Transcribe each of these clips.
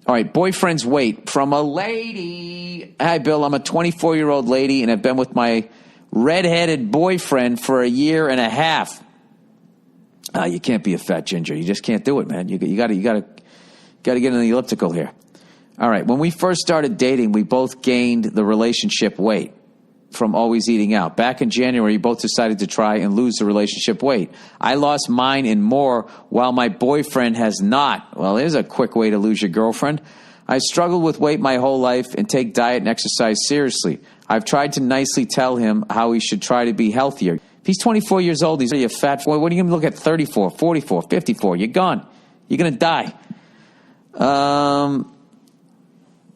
All right, boyfriend's weight from a lady. Hi, Bill. I'm a 24-year-old lady, and I've been with my redheaded boyfriend for a year and a half. You can't be a fat ginger. You just can't do it, man. You got to get in the elliptical here. All right, when we first started dating, we both gained the relationship weight from always eating out. Back in January, we both decided to try and lose the relationship weight. I lost mine and more, while my boyfriend has not. Well, there's a quick way to lose your girlfriend. I struggled with weight my whole life and take diet and exercise seriously. I've tried to nicely tell him how he should try to be healthier. If he's 24 years old, he's already a fat boy. What are you going to look at 34, 44, 54? You're gone. You're going to die.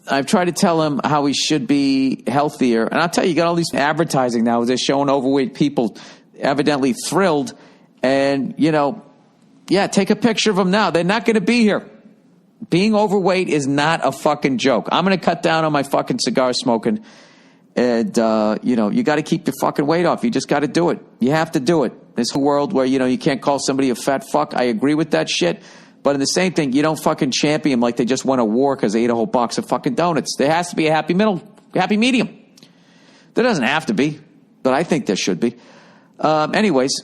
I've tried to tell him how he should be healthier. And I'll tell you, you got all these advertising now. They're showing overweight people evidently thrilled. And, take a picture of them now. They're not going to be here. Being overweight is not a fucking joke. I'm going to cut down on my fucking cigar smoking. And, you got to keep your fucking weight off. You just got to do it. You have to do it. This world where, you can't call somebody a fat fuck. I agree with that shit. But in the same thing, you don't fucking champion them like they just won a war because they ate a whole box of fucking donuts. There has to be a happy medium. There doesn't have to be, but I think there should be. Anyways,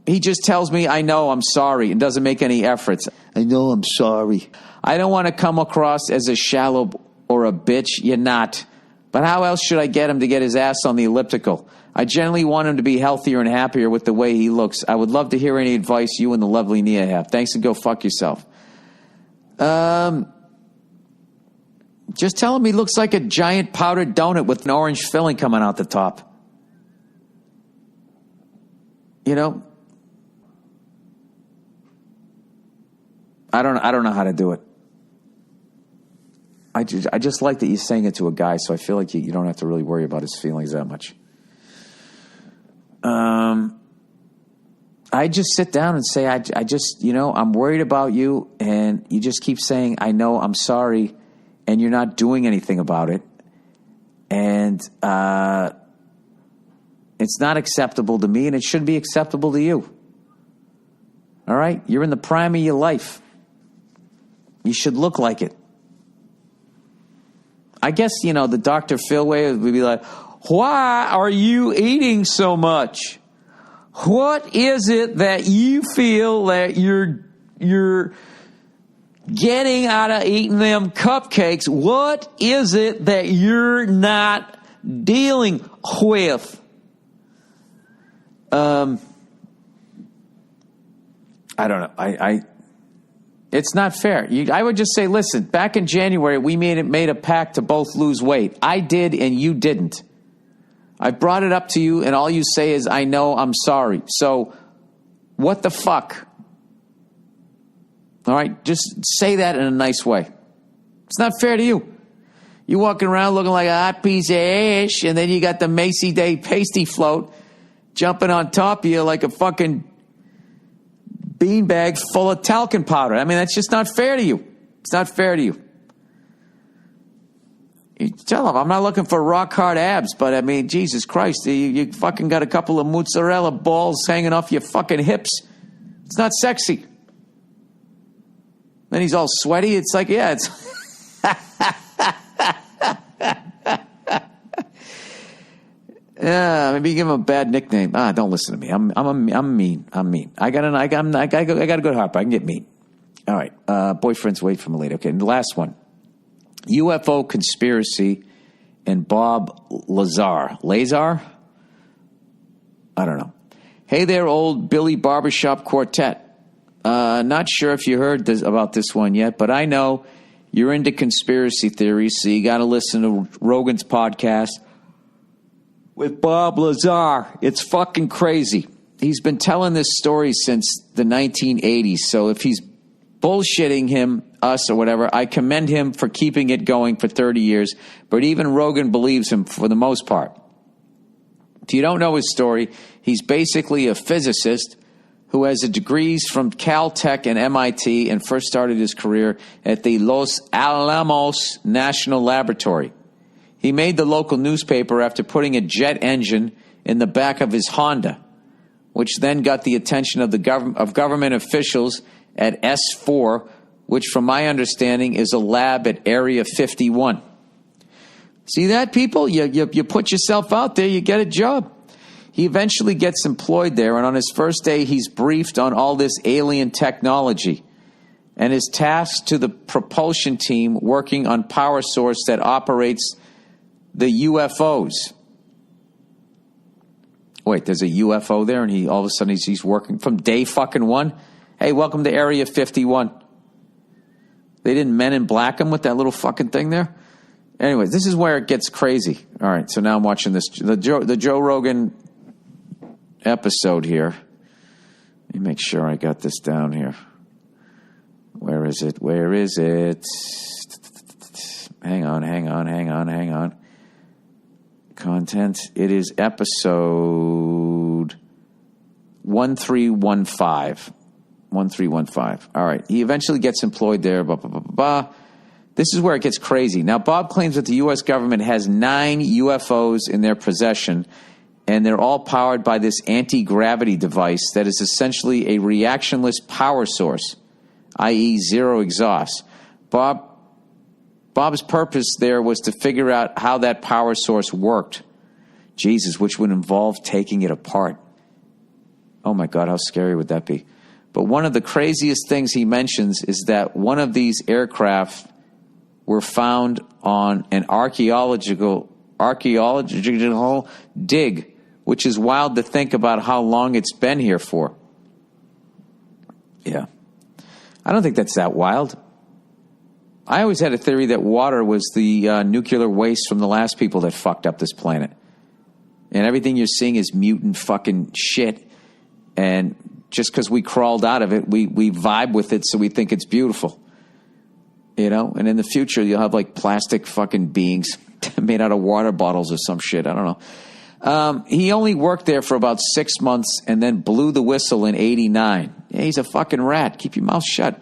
he just tells me, I know, I'm sorry, and doesn't make any efforts. I know, I'm sorry. I don't want to come across as a shallow or a bitch. You're not. But how else should I get him to get his ass on the elliptical? I generally want him to be healthier and happier with the way he looks. I would love to hear any advice you and the lovely Nia have. Thanks, and go fuck yourself. Just tell him he looks like a giant powdered donut with an orange filling coming out the top. I don't know how to do it. I just like that you're saying it to a guy, so I feel like you don't have to really worry about his feelings that much. I just sit down and say, I just, I'm worried about you, and you just keep saying, I know, I'm sorry, and you're not doing anything about it. And it's not acceptable to me, and it shouldn't be acceptable to you. All right? You're in the prime of your life. You should look like it. I guess, the Dr. Phil way would be like, why are you eating so much? What is it that you feel that you're getting out of eating them cupcakes? What is it that you're not dealing with? I don't know. It's not fair. I would just say, listen, back in January, we made a pact to both lose weight. I did, and you didn't. I brought it up to you, and all you say is, I know, I'm sorry. So, what the fuck? All right? Just say that in a nice way. It's not fair to you. You walking around looking like a hot piece of ash, and then you got the Macy Day pasty float jumping on top of you like a fucking beanbag full of talcum powder. I mean, that's just not fair to you. It's not fair to you. You tell them, I'm not looking for rock hard abs, but I mean, Jesus Christ, you fucking got a couple of mozzarella balls hanging off your fucking hips. It's not sexy. Then he's all sweaty. It's like, yeah, it's... Yeah, maybe give him a bad nickname. Don't listen to me. I'm mean. I'm mean. I got a good heart, but I can get mean. All right. Boyfriend's wait from a lady. Okay, and the last one. UFO conspiracy and Bob Lazar. Lazar? I don't know. Hey there, old Billy Barbershop Quartet. Not sure if you heard about this one yet, but I know you're into conspiracy theories, so you got to listen to Rogan's podcast with Bob Lazar. It's fucking crazy. He's been telling this story since the 1980s, so if he's bullshitting us or whatever, I commend him for keeping it going for 30 years, but even Rogan believes him for the most part. If you don't know his story, he's basically a physicist who has degrees from Caltech and MIT and first started his career at the Los Alamos National Laboratory. He made the local newspaper after putting a jet engine in the back of his Honda, which then got the attention of government officials at S4, which from my understanding is a lab at Area 51. See that, people? You put yourself out there, you get a job. He eventually gets employed there, and on his first day, he's briefed on all this alien technology and is tasked to the propulsion team working on power source that operates the UFOs. Wait, there's a UFO there, and all of a sudden he's working from day fucking one? Hey, welcome to Area 51. They didn't Men in Black him with that little fucking thing there? Anyways, this is where it gets crazy. All right, so now I'm watching this. The Joe Rogan episode here. Let me make sure I got this down here. Where is it? Where is it? Hang on. Content. It is episode 1315. 1315. All right. He eventually gets employed there. Blah, blah, blah, blah, blah. This is where it gets crazy. Now, Bob claims that the U.S. government has 9 UFOs in their possession, and they're all powered by this anti-gravity device that is essentially a reactionless power source, i.e. zero exhaust. Bob's purpose there was to figure out how that power source worked. Jesus, which would involve taking it apart. Oh my God, how scary would that be? But one of the craziest things he mentions is that one of these aircraft were found on an archaeological dig, which is wild to think about how long it's been here for. Yeah. I don't think that's that wild. I always had a theory that water was the nuclear waste from the last people that fucked up this planet. And everything you're seeing is mutant fucking shit. And just because we crawled out of it, we vibe with it, so we think it's beautiful. You know? And in the future, you'll have like plastic fucking beings made out of water bottles or some shit. I don't know. He only worked there for about 6 months and then blew the whistle in 89. Yeah, he's a fucking rat. Keep your mouth shut.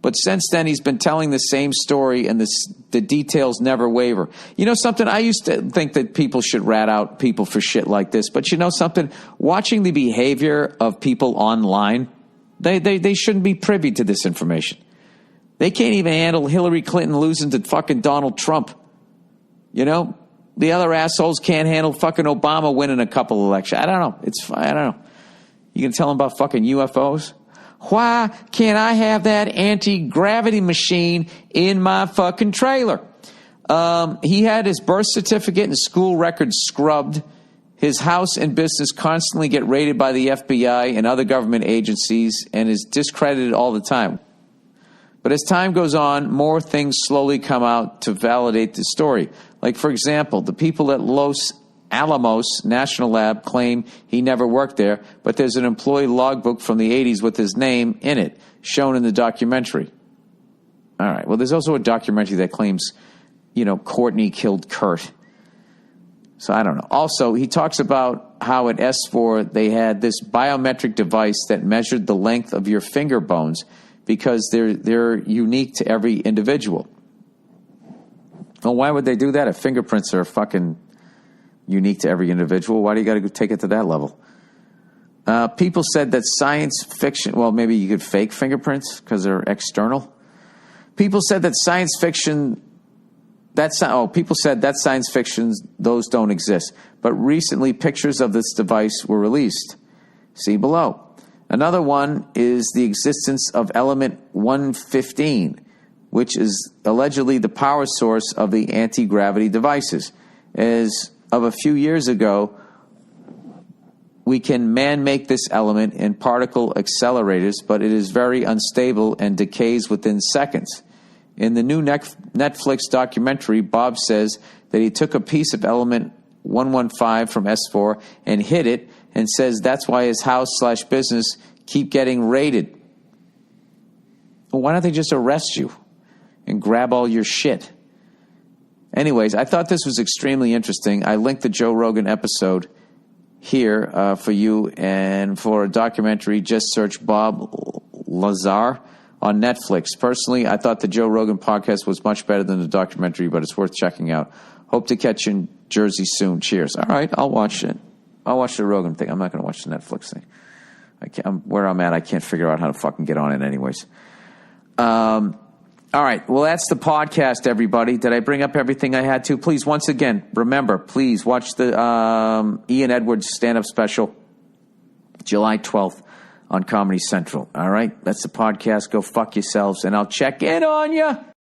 But since then, he's been telling the same story, and the details never waver. You know something? I used to think that people should rat out people for shit like this. But you know something? Watching the behavior of people online, they shouldn't be privy to this information. They can't even handle Hillary Clinton losing to fucking Donald Trump. You know? The other assholes can't handle fucking Obama winning a couple elections. I don't know. I don't know. You can tell them about fucking UFOs? Why can't I have that anti-gravity machine in my fucking trailer? He had his birth certificate and school records scrubbed. His house and business constantly get raided by the FBI and other government agencies and is discredited all the time. But as time goes on, more things slowly come out to validate the story. Like, for example, the people at Los Alamos National Lab claim he never worked there, but there's an employee logbook from the 80s with his name in it, shown in the documentary. All right. Well, there's also a documentary that claims, Courtney killed Kurt. So I don't know. Also, he talks about how at S4 they had this biometric device that measured the length of your finger bones because they're unique to every individual. Well, why would they do that if fingerprints are fucking unique to every individual? Why do you got to take it to that level? People said that science fiction, well, maybe you could fake fingerprints because they're external. People said that science fiction, people said that science fiction, those don't exist. But recently, pictures of this device were released. See below. Another one is the existence of element 115, which is allegedly the power source of the anti-gravity devices. As of a few years ago, we can man-make this element in particle accelerators, but it is very unstable and decays within seconds. In the new Netflix documentary, Bob says that he took a piece of element 115 from S4 and hid it, and says that's why his house/business keep getting raided. Well, why don't they just arrest you and grab all your shit? Anyways, I thought this was extremely interesting. I linked the Joe Rogan episode here for you, and for a documentary, just search Bob Lazar on Netflix. Personally, I thought the Joe Rogan podcast was much better than the documentary, but it's worth checking out. Hope to catch you in Jersey soon. Cheers. All right, I'll watch it. I'll watch the Rogan thing. I'm not going to watch the Netflix thing. Where I'm at, I can't figure out how to fucking get on it anyways. All right. Well, that's the podcast, everybody. Did I bring up everything I had to? Please, once again, remember, please watch the Ian Edwards stand-up special, July 12th on Comedy Central. All right? That's the podcast. Go fuck yourselves, and I'll check in on you